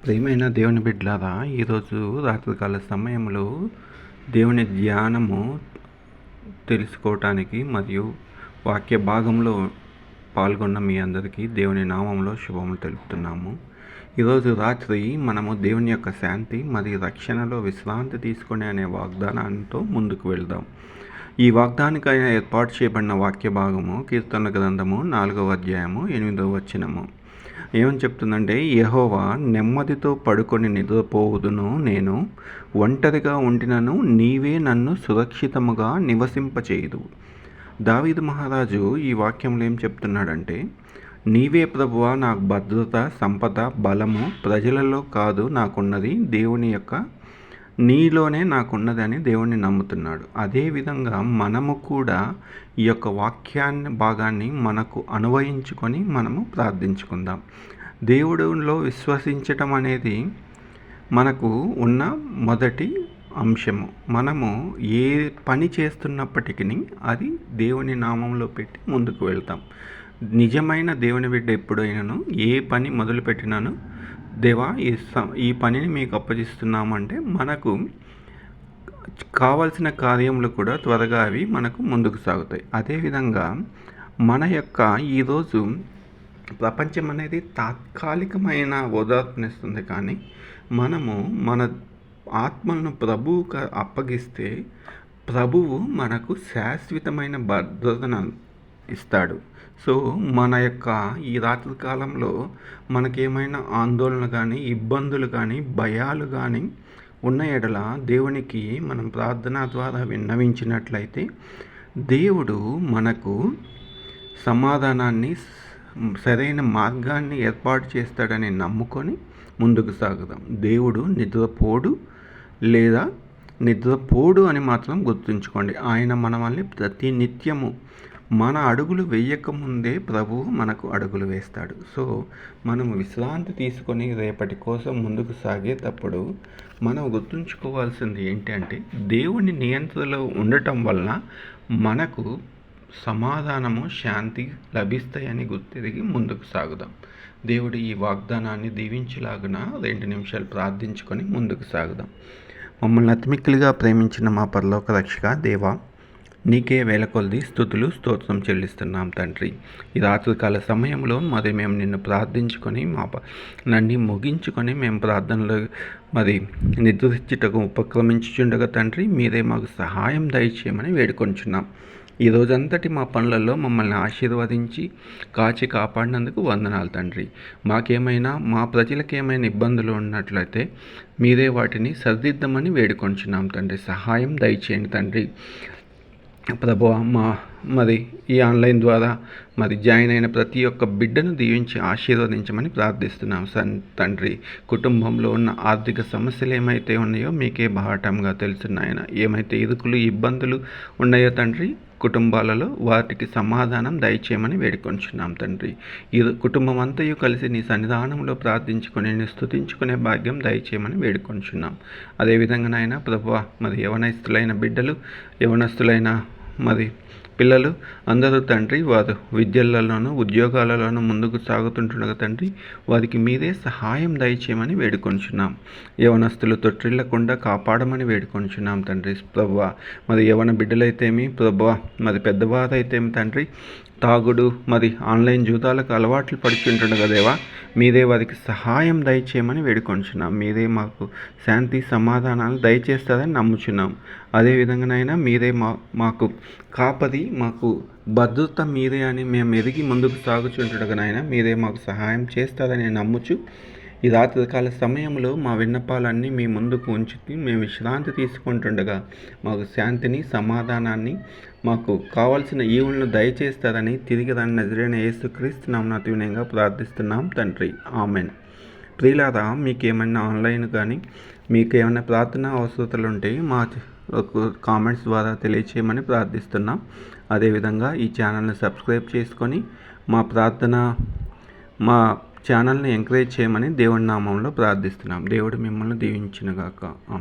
ప్రియమైన దేవుని బిడ్డలారా, ఈరోజు రాత్రికాల సమయంలో దేవుని ధ్యానము తెలుసుకోవటానికి మరియు వాక్య భాగంలో పాల్గొన్న మీ అందరికీ దేవుని నామంలో శుభములు తెలుపుతున్నాము. ఈరోజు రాత్రి మనము దేవుని యొక్క శాంతి మరియు రక్షణలో విశ్రాంతి తీసుకునే అనే వాగ్దానంతో ముందుకు వెళ్దాం. ఈ వాగ్దానికైనా ఏర్పాటు చేయబడిన వాక్య భాగము కీర్తనల గ్రంథము 4వ అధ్యాయము 8వ వచనము. ఏమని చెప్తుందంటే, యెహోవా నెమ్మదితో పడుకొని నిద్రపోవుదును, నేను ఒంటరిగా ఉండినను నీవే నన్ను సురక్షితముగా నివసింపచేయుదువు. దావీదు మహారాజు ఈ వాక్యంలో ఏం చెప్తున్నాడంటే, నీవే ప్రభువా నాకు భద్రత, సంపద, బలము, ప్రజలలో కాదు నాకున్నది, దేవుని యొక్క నీలోనే నాకున్నదని దేవుణ్ణి నమ్ముతున్నాడు. అదేవిధంగా మనము కూడా ఈ యొక్క భాగాన్ని మనకు అన్వయించుకొని మనము ప్రార్థించుకుందాం. దేవుడిలో విశ్వసించటం అనేది మనకు ఉన్న మొదటి అంశము. మనము ఏ పని చేస్తున్నప్పటికీ అది దేవుని నామంలో పెట్టి ముందుకు వెళ్తాం. నిజమైన దేవుని బిడ్డ ఎప్పుడైనాను ఏ పని మొదలుపెట్టినాను, దేవా ఈ పనిని మీకు అప్పగిస్తున్నామంటే మనకు కావాల్సిన కార్యములు కూడా త్వరగా అవి మనకు ముందుకు సాగుతాయి. అదేవిధంగా మన యొక్క ఈరోజు ప్రపంచం అనేది తాత్కాలికమైన ఓదార్పునిస్తుంది, కానీ మనము మన ఆత్మలను ప్రభువుకు అప్పగిస్తే ప్రభువు మనకు శాశ్వతమైన భద్రతను ఇస్తాడు. సో మన యొక్క ఈ రాత్రి కాలంలో మనకేమైనా ఆందోళన కానీ, ఇబ్బందులు కానీ, భయాలు కానీ ఉన్న ఎడల దేవునికి మనం ప్రార్థన ద్వారా విన్నవించినట్లయితే దేవుడు మనకు సమాధానాన్ని, సరైన మార్గాన్ని ఏర్పాటు చేస్తాడని నమ్ముకొని ముందుకు సాగుదాం. దేవుడు నిద్రపోడు అని మాత్రం గుర్తుంచుకోండి. ఆయన మనల్ని ప్రతి నిత్యము మన అడుగులు వేయకముందే ప్రభువు మనకు అడుగులు వేస్తాడు. సో మనము విశ్రాంతి తీసుకొని రేపటి కోసం ముందుకు సాగేటప్పుడు మనం గుర్తుంచుకోవాల్సింది ఏంటంటే, దేవుని నియంత్రణలో ఉండటం వలన మనకు సమాధానము, శాంతి లభిస్తాయని గుర్తిరిగి ముందుకు సాగుదాం. దేవుడు ఈ వాగ్దానాన్ని దీవించలాగున 2 నిమిషాలు ప్రార్థించుకొని ముందుకు సాగుదాం. మమ్మల్ని అతిమిక్కిలిగా ప్రేమించిన మా పరలోక రక్షక దేవా, నీకే వేల కొలది స్తుతులు, స్తోత్రం చెల్లిస్తున్నాం తండ్రి. ఈ రాత్రికాల సమయంలో మేము నిన్ను ప్రార్థించుకొని నన్ను ముగించుకొని మేము ప్రార్థనలో నిద్రించుటకు ఉపక్రమించుచుండగా తండ్రి, మీరే మాకు సహాయం దయచేయమని వేడుకొంచున్నాం. ఈ రోజంతటి మా పనులలో మమ్మల్ని ఆశీర్వదించి కాచి కాపాడినందుకు వందనాలు తండ్రి. మా ప్రజలకు ఏమైనా ఇబ్బందులు ఉన్నట్లయితే మీరే వాటిని సరిదిద్దామని వేడుకొంచున్నాం తండ్రి. సహాయం దయచేయండి తండ్రి. ప్రభువా, ఈ ఆన్లైన్ ద్వారా జాయిన్ అయిన ప్రతి ఒక్క బిడ్డను దీవించి ఆశీర్వదించమని ప్రార్థిస్తున్నాం తండ్రి. కుటుంబంలో ఉన్న ఆర్థిక సమస్యలు ఏమైతే ఉన్నాయో మీకే బాహటంగా తెలుసున్నాయన. ఏమైతే ఇరుకులు, ఇబ్బందులు ఉన్నాయో తండ్రి, కుటుంబాలలో వాటికి సమాధానం దయచేయమని వేడుకొంచున్నాం తండ్రి. ఈ కుటుంబం అంతయు కలిసి నీ సన్నిధానంలో ప్రార్థించుకొని నీ స్తుతించుకునే భాగ్యం దయచేయమని వేడుకొంచున్నాం. అదేవిధంగా నాయన ప్రభువా, యవనస్తులైన బిడ్డలు, యవనస్తులైన పిల్లలు అందరూ తండ్రి, వారు విద్యలలోనూ ఉద్యోగాలలోనూ ముందుకు సాగుతుంటుండగా తండ్రి, వారికి మీరే సహాయం దయచేయమని వేడుకొంచున్నాం. యవనస్తులు తొట్టిల్లకుండా కాపాడమని వేడుకొంచున్నాం తండ్రి. ప్రభువా, యవన బిడ్డలైతేమి ప్రభువా, పెద్దవారైతేమి తండ్రి, తాగుడు ఆన్లైన్ జూదాలకు అలవాట్లు పడుతుంటుండగా దేవా, మీరే వారికి సహాయం దయచేయమని వేడుకొంచున్నాం. మీరే మాకు శాంతి, సమాధానాలు దయచేస్తారని నమ్ముచున్నాం. అదేవిధంగానైనా మీరే మాకు కాపది, మాకు భద్రత మీరే అని మేము ఎదిగి ముందుకు సాగుచుంటుండగానైనా మీరే మాకు సహాయం చేస్తారని నమ్ముచు ఈ రాత్రికాల సమయంలో మా విన్నపాలన్నీ మీ ముందుకు ఉంచి మేము విశ్రాంతి తీసుకుంటుండగా మాకు శాంతిని, సమాధానాన్ని, మాకు కావాల్సిన ఈవులను దయచేస్తారని తిరిగి రాని నజరేయుడైన యేసుక్రీస్తు నామమున వినయంగా ప్రార్థిస్తున్నాం తండ్రి. ఆమెన్. ప్రియులారా, మీకేమైనా ఆన్లైన్ కానీ మీకేమైనా ప్రార్థన అవసరతలు ఉంటే మా కామెంట్స్ ద్వారా తెలియచేయమని ప్రార్థిస్తున్నాం. అదేవిధంగా ఈ ఛానల్ని సబ్స్క్రైబ్ చేసుకొని మా ఛానల్ని ఎంకరేజ్ చేయమని దేవుని నామంలో ప్రార్థిస్తున్నాం. దేవుడు మిమ్మల్ని దీవించునుగాక. ఆమెన్.